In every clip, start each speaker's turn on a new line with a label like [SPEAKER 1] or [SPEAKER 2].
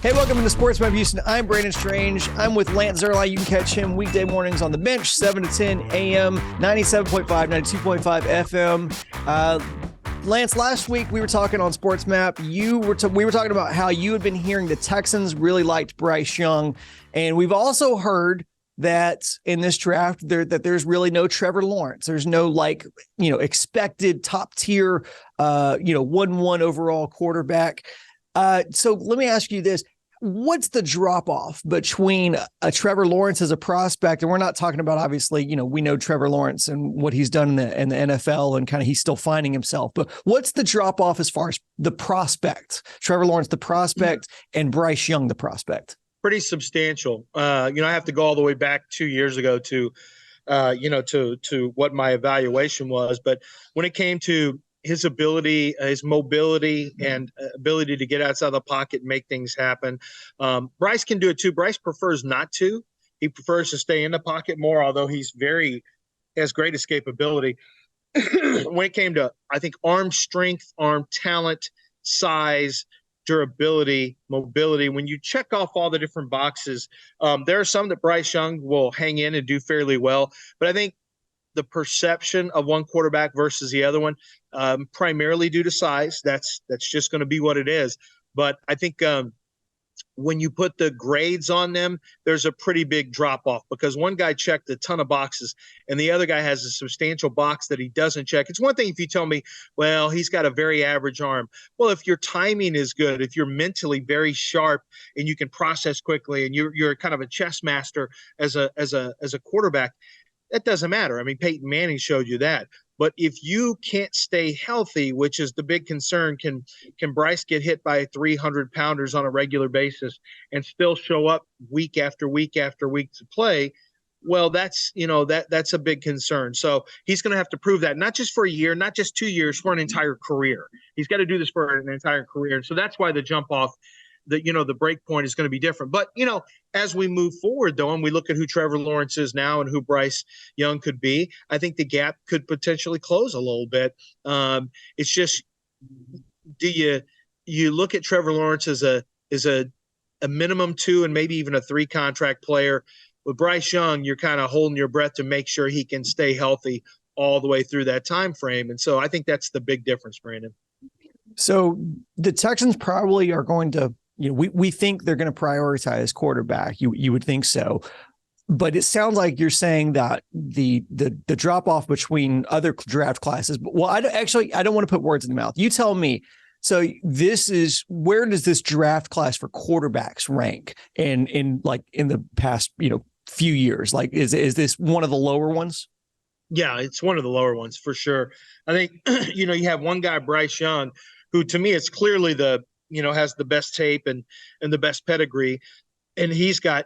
[SPEAKER 1] Hey, welcome to Sports Map Houston. I'm Brandon Strange. I'm with Lance Zerline. You can catch him weekday mornings on the bench, 7 to 10 a.m., 97.5, 92.5 FM. Lance, last week we were talking on Sports Map. We were talking about how you had been hearing the Texans really liked Bryce Young, and we've also heard that in this draft that there's really no Trevor Lawrence. There's no expected top tier 1-1 overall quarterback. So let me ask you this. What's the drop off between a Trevor Lawrence as a prospect? And we're not talking about, obviously, we know Trevor Lawrence and what he's done in the NFL and kind of he's still finding himself. But what's the drop off as far as the prospect? Trevor Lawrence, the prospect, and Bryce Young, the prospect.
[SPEAKER 2] Pretty substantial. I have to go all the way back 2 years ago to what my evaluation was. But when it came to his ability, his mobility, and ability to get outside the pocket and make things happen. Bryce can do it too. Bryce prefers not to. He prefers to stay in the pocket more, although has great escapability. When it came to, I think, arm strength, arm talent, size, durability, mobility, when you check off all the different boxes, there are some that Bryce Young will hang in and do fairly well. But I think the perception of one quarterback versus the other one, primarily due to size. That's just going to be what it is. But I think when you put the grades on them, there's a pretty big drop off because one guy checked a ton of boxes and the other guy has a substantial box that he doesn't check. It's one thing if you tell me, well, he's got a very average arm. Well, if your timing is good, if you're mentally very sharp and you can process quickly and you're kind of a chess master as a quarterback, that doesn't matter. I mean, Peyton Manning showed you that. But if you can't stay healthy, which is the big concern, can Bryce get hit by 300-pounders on a regular basis and still show up week after week after week to play? Well, that's a big concern. So he's going to have to prove that, not just for a year, not just 2 years, for an entire career. He's got to do this for an entire career. And so that's why the jump off, the break point is going to be different. But, as we move forward, though, and we look at who Trevor Lawrence is now and who Bryce Young could be, I think the gap could potentially close a little bit. It's just, do you look at Trevor Lawrence as a minimum 2 and maybe even a 3 contract player? With Bryce Young, you're kind of holding your breath to make sure he can stay healthy all the way through that time frame. And so I think that's the big difference, Brandon.
[SPEAKER 1] So the Texans probably are going to, we think they're going to prioritize quarterback. You would think so, but it sounds like you're saying that the drop off between other draft classes. Well, I don't want to put words in the mouth. You tell me. So where does this draft class for quarterbacks rank in the past few years? Like, is this one of the lower ones?
[SPEAKER 2] Yeah, it's one of the lower ones for sure. I think you have one guy, Bryce Young, who to me is clearly has the best tape and the best pedigree. And he's got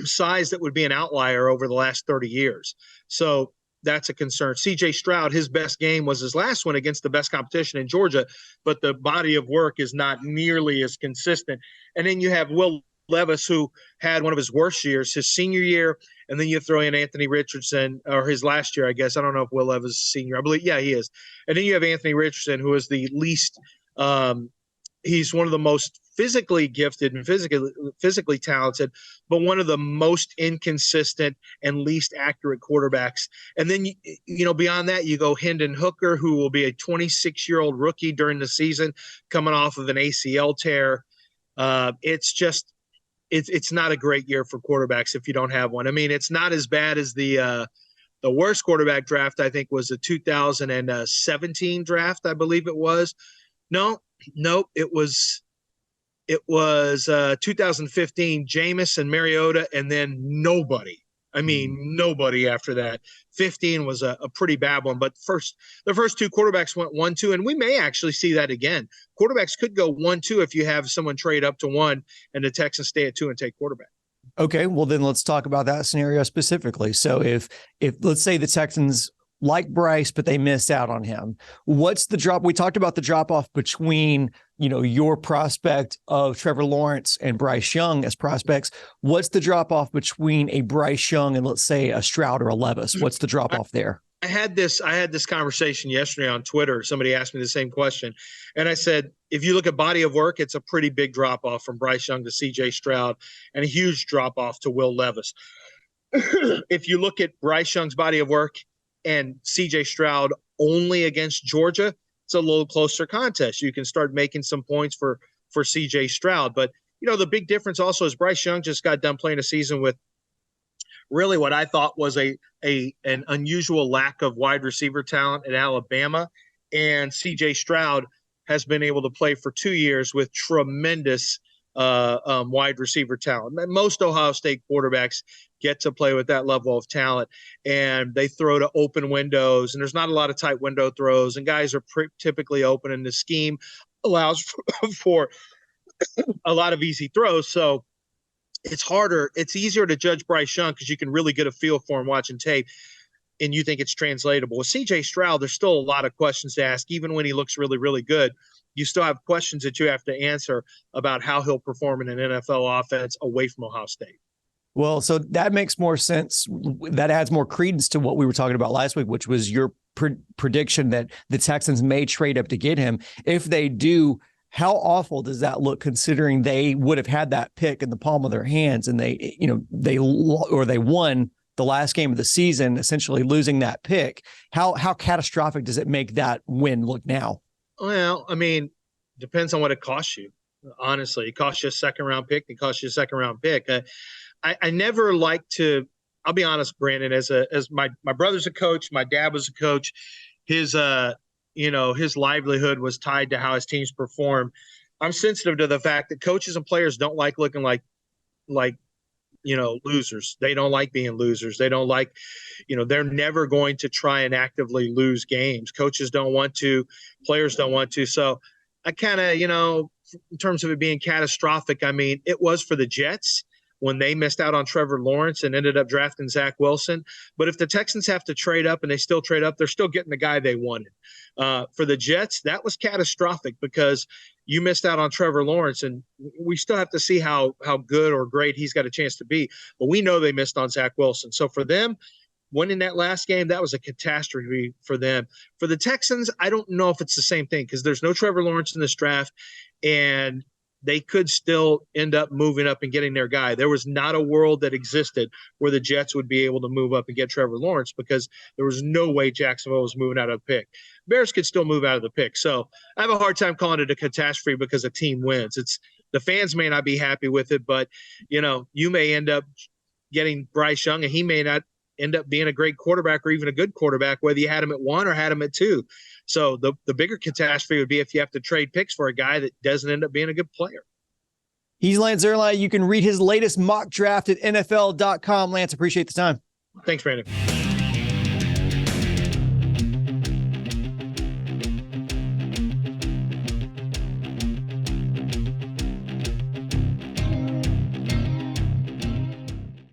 [SPEAKER 2] size that would be an outlier over the last 30 years. So that's a concern. C.J. Stroud, his best game was his last one against the best competition in Georgia, but the body of work is not nearly as consistent. And then you have Will Levis, who had one of his worst years, his senior year, and then you throw in Anthony Richardson, or his last year, I guess. I don't know if Will Levis is senior. I believe, yeah, he is. And then you have Anthony Richardson, who is the least he's one of the most physically gifted and physically talented, but one of the most inconsistent and least accurate quarterbacks. And then, beyond that, you go Hendon Hooker, who will be a 26-year-old rookie during the season, coming off of an ACL tear. It's not a great year for quarterbacks if you don't have one. I mean, it's not as bad as the worst quarterback draft, I think, was the 2017 draft, I believe it was. No, it was 2015, Jameis and Mariota, and then nobody. I mean, nobody after that. 15 was a pretty bad one. But the first 2 quarterbacks went 1-2, and we may actually see that again. Quarterbacks could go 1-2 if you have someone trade up to 1 and the Texans stay at 2 and take quarterback.
[SPEAKER 1] Okay, well, then let's talk about that scenario specifically. So if let's say the Texans like Bryce, but they missed out on him, what's the drop? We talked about the drop off between, your prospect of Trevor Lawrence and Bryce Young as prospects. What's the drop off between a Bryce Young and, let's say, a Stroud or a Levis? What's the drop off there?
[SPEAKER 2] I had this conversation yesterday on Twitter. Somebody asked me the same question. And I said, if you look at body of work, it's a pretty big drop off from Bryce Young to CJ Stroud and a huge drop off to Will Levis. If you look at Bryce Young's body of work and CJ Stroud only against Georgia, it's a little closer contest. You can start making some points for CJ Stroud. But, the big difference also is Bryce Young just got done playing a season with really what I thought was an unusual lack of wide receiver talent at Alabama. And CJ Stroud has been able to play for 2 years with tremendous wide receiver talent. Most Ohio State quarterbacks get to play with that level of talent, and they throw to open windows, and there's not a lot of tight window throws, and guys are typically open, and the scheme allows for a lot of easy throws. So it's easier to judge Bryce Young because you can really get a feel for him watching tape, and you think it's translatable. With CJ Stroud, there's still a lot of questions to ask. Even when he looks really, really good, you still have questions that you have to answer about how he'll perform in an NFL offense away from Ohio State.
[SPEAKER 1] Well, so that makes more sense. That adds more credence to what we were talking about last week, which was your prediction that the Texans may trade up to get him. If they do, how awful does that look, considering they would have had that pick in the palm of their hands and they won the last game of the season, essentially losing that pick? How catastrophic does it make that win look now?
[SPEAKER 2] Well, I mean, depends on what it costs you. Honestly, it costs you a second-round pick. It costs you a second-round pick. I never like to. I'll be honest, Brandon. As my brother's a coach, my dad was a coach. His his livelihood was tied to how his teams perform. I'm sensitive to the fact that coaches and players don't like looking like losers. They don't like being losers. They don't like, they're never going to try and actively lose games. Coaches don't want to, players don't want to. So I kind of, in terms of it being catastrophic, I mean, it was for the Jets when they missed out on Trevor Lawrence and ended up drafting Zach Wilson. But if the Texans have to trade up and they still trade up, they're still getting the guy they wanted. For the Jets, that was catastrophic because you missed out on Trevor Lawrence, and we still have to see how good or great he's got a chance to be. But we know they missed on Zach Wilson. So for them, winning that last game, that was a catastrophe for them. For the Texans, I don't know if it's the same thing because there's no Trevor Lawrence in this draft, and they could still end up moving up and getting their guy. There was not a world that existed where the Jets would be able to move up and get Trevor Lawrence because there was no way Jacksonville was moving out of the pick. Bears could still move out of the pick. So I have a hard time calling it a catastrophe because a team wins. The fans may not be happy with it, but you may end up getting Bryce Young and he may not end up being a great quarterback or even a good quarterback, whether you had him at 1 or had him at 2. So the bigger catastrophe would be if you have to trade picks for a guy that doesn't end up being a good player.
[SPEAKER 1] He's Lance Zierlein. You can read his latest mock draft at NFL.com. Lance, appreciate the time.
[SPEAKER 2] Thanks, Brandon.